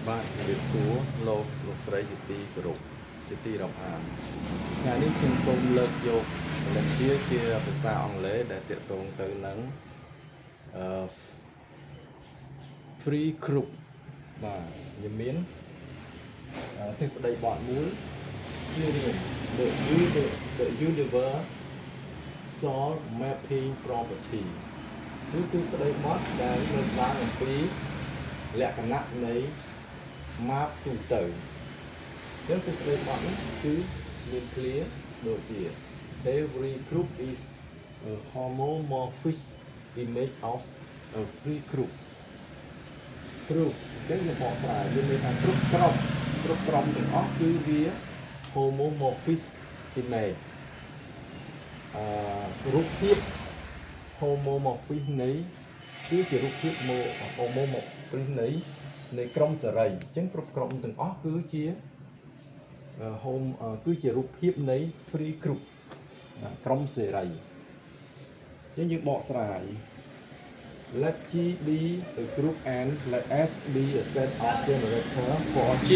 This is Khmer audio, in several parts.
បាទជំរាបសួរលោកស្រីជាទីគោរពជាទីរាប់អានថ្ងៃនេះខ្ញុំសូមលើកយកលក្ខណៈជាភាសាអង់គ្លេសដែលទាក់ទងទៅនឹងអឺ free group បាទវាមានទិសដីបទមួយជារៀង the universal mapping property គឺទិសដីបទដែលលើកឡើងអំពីលក្ខណៈនៃ map ទូទៅអញ្ចឹងទិសដីបទនេះគឺមាន clear ដូចជា every group is a homomorphic image of a free group groups អញ្ចឹងយើងបកស្រាយមានន័យថាគ្រប់ក្រុមទាំងអស់គឺវា homomorphic image រូបភាព homomorphic នៃគឺជារូបភាព homomorphic នៃក្រុមសេរីអញ្ចឹងគ្រប់ក្រុមទាំងអស់គឺជាគឺជារូបភាពនៃ free group ក្រុមសេរីអញ្ចឹងយើងបកស្រាយ let G be a group and let S be a set of generator for G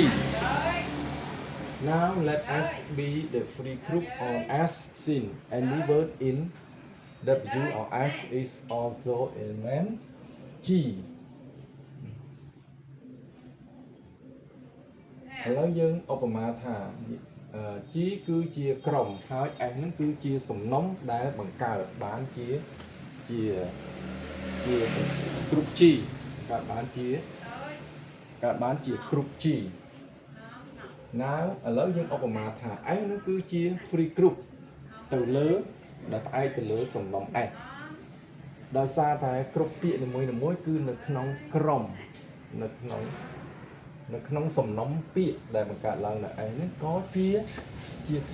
now let S be the free group on S sin any word in W or S is also element G ឥឡូវយើងឧបមាថា G គឺជាក្រុមហើយ S ហ្នឹងគឺជាសំណុំដែលបង្កើតបានជា group G កើតបានជា group G ណាឥឡូវយើងឧបមាថា S ហ្នឹងគឺជា free group ទៅលើដែលផ្អែកទៅលើសំណុំ S ដោយសារតែគ្រប់ពាក្យនីមួយៗគឺនៅក្នុងក្រុមនៅក្នុងសំណុំពាក្យដែលបង្កើតឡើងនៅ S នេះក៏ជា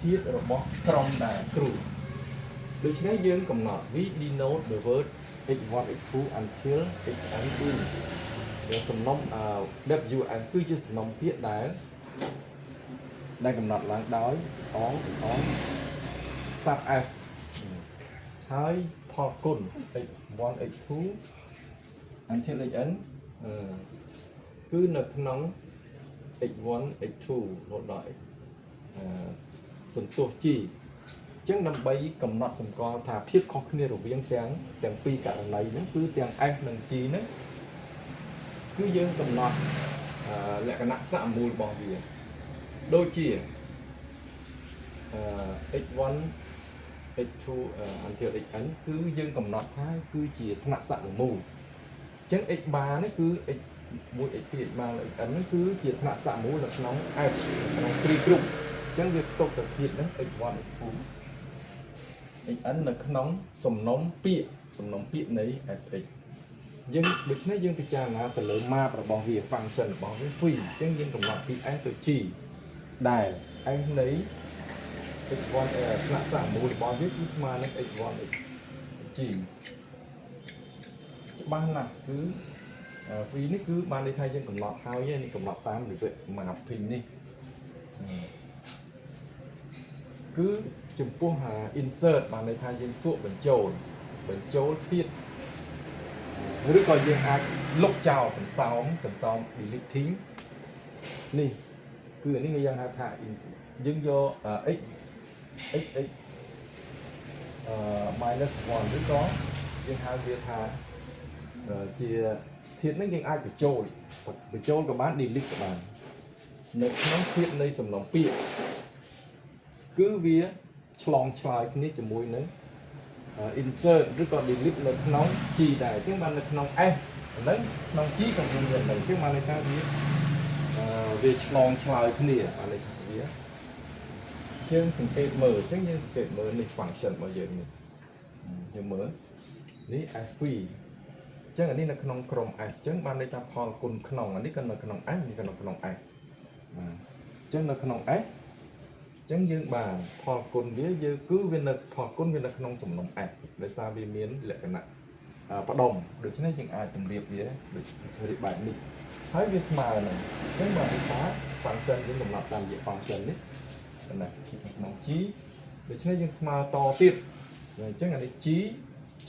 ធាតុរបស់ក្រុមដែរគ្រូដូច្នេះយើងកំណត់ we denote the word x1 x2 until xn in ដែលសំណុំwn គឺជាសំណុំពាក្យដែលកំណត់ឡើងដោយអង្គសត្វ s ហើយផលគុណ x1 x2 until xn គឺនៅក្នុង x1 x2 រហូតដល់សន្ទុះ G អញ្ចឹងដើម្បីកំណត់សម្គាល់ថាភាពខុសគ្នារវាងទាំងពីរករណីហ្នឹងគឺទាំង S និង G ហ្នឹងគឺយើងកំណត់លក្ខណៈសមមូលរបស់វាដូចជា x1 x2 until xn គឺយើងកំណត់ថាគឺជាថ្នាក់សមមូលអញ្ចឹង x bar នេះគឺ x1 x2 x bar និង xn ហ្នឹងគឺជាថ្នាក់សមមូលនៅក្នុង S ក្នុង free group អញ្ចឹងវាផ្ទុកទៅធាតុហ្នឹង x1 x2 xn នៅក្នុងសំណុំពាក្យនៃ fx យើងដូច្នេះយើងពិចារណាទៅលើ map របស់វា function របស់វា free អញ្ចឹងយើងកំណត់ពី s ទៅ g ដែល s នៃ x1 ថ្នាក់សមមូលរបស់វាគឺស្មើនឹង x1 g ច្បាស់ណាស់គឺ free នេះគឺបានន័យថាយើងកំណត់ហើយនេះកំណត់តាមរបៀប mapping នេះគឺចំពោះinsert បានន័យថាយើងសួរបញ្ចូលទៀតឬក៏យើងអាចលុបចោលកន្សោម deleting នេះគឺអានេះយើងហៅថា យើងយក x minus 1 ឬក៏យើងហៅវាថាជាធាតុនេះយើងអាចបញ្ចូលក៏បាន delete ក៏បាននៅក្នុងធាតុនៃសំណុំពាក្យគឺវាឆ្លងឆ្លើយគ្នាជាមួយនឹង insert ឬក៏ delete នៅក្នុង G ដែរអញ្ចឹងបាននៅក្នុង S ហ្នឹងក្នុង G ក៏មានយ៉ាងហ្នឹងអញ្ចឹងបានន័យថាវាឆ្លងឆ្លើយគ្នាបានន័យថាវាយើងសង្កេតមើលអញ្ចឹងយើងសង្កេតមើលនេះ function របស់យើងនេះយើងមើលនេះ f free អញ្ចឹងអានេះនៅក្នុងក្រុម S អញ្ចឹងបានន័យថាផលគុណក្នុងអានេះក៏នៅក្នុង S នេះក៏នៅក្នុង S បាទអញ្ចឹងនៅក្នុង S អញ្ចឹងយើងបានផលគុណវាគឺវានៅផលគុណវានៅក្នុងសំណុំ S ដោយសារវាមានលក្ខណៈផ្ដុំដូច្នេះយើងអាចតម្រៀបវាដូចរៀបបែបនេះហើយវាស្មើនឹងអញ្ចឹងបានថា function យើងកំណត់តាមរយៈ function នេះណាក្នុង G ដូច្នេះយើងស្មើតទៀតអញ្ចឹងអានេះ G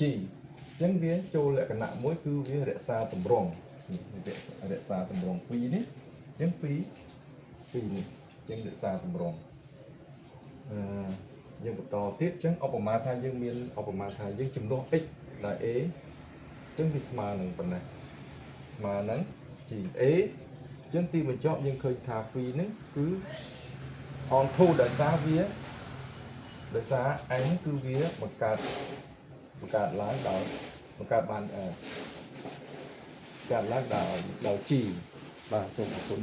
អញ្ចឹងវាចូលលក្ខណៈមួយគឺវារក្សាទម្រង់ រក្សាទម្រង់2នេះ chân phí này chân được xa tầm rộng dân một tò tiết chân opama thay dân miền opama thay dân chấm đo x là ế chân thì smart nâng phần này smart nâng chỉ ế chân tìm mình chọn nhưng khơi thả phí nữa cứ hòn thu đại xa ánh cứ vía một cạt lá đảo một cạt bàn cạt lá đảo đảo chỉបាទសូមអរគុណ